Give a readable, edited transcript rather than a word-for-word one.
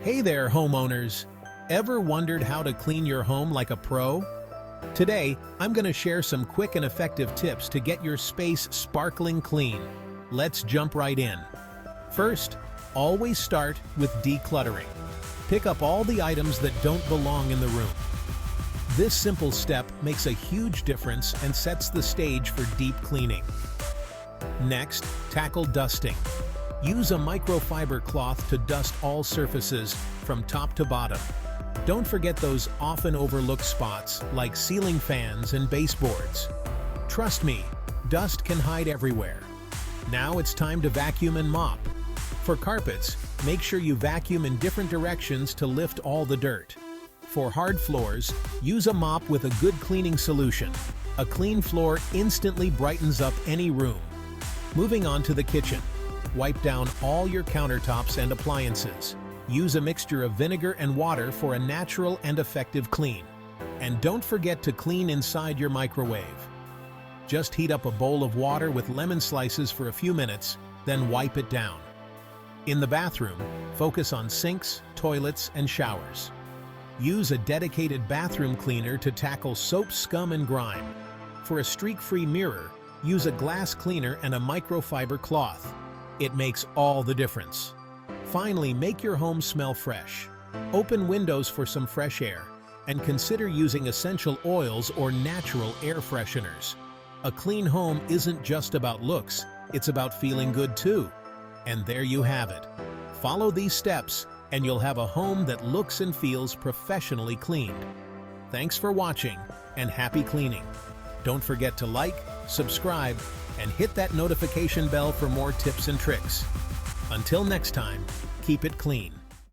Hey there, homeowners! Ever wondered how to clean your home like a pro? Today, I'm going to share some quick and effective tips to get your space sparkling clean. Let's jump right in. First, always start with decluttering. Pick up all the items that don't belong in the room. This simple step makes a huge difference and sets the stage for deep cleaning. Next, tackle dusting. Use a microfiber cloth to dust all surfaces from top to bottom. Don't forget those often overlooked spots like ceiling fans and baseboards. Trust me, dust can hide everywhere. Now it's time to vacuum and mop. For carpets, make sure you vacuum in different directions to lift all the dirt. For hard floors, use a mop with a good cleaning solution. A clean floor instantly brightens up any room. Moving on to the kitchen. Wipe down all your countertops and appliances. Use a mixture of vinegar and water for a natural and effective clean. And don't forget to clean inside your microwave. Just heat up a bowl of water with lemon slices for a few minutes, then wipe it down. In the bathroom, focus on sinks, toilets, and showers. Use a dedicated bathroom cleaner to tackle soap, scum, and grime. For a streak-free mirror, use a glass cleaner and a microfiber cloth. It makes all the difference. Finally, make your home smell fresh. Open windows for some fresh air, and consider using essential oils or natural air fresheners. A clean home isn't just about looks, it's about feeling good too. And there you have it. Follow these steps, and you'll have a home that looks and feels professionally cleaned. Thanks for watching, and happy cleaning. Don't forget to like, subscribe, and hit that notification bell for more tips and tricks. Until next time, keep it clean.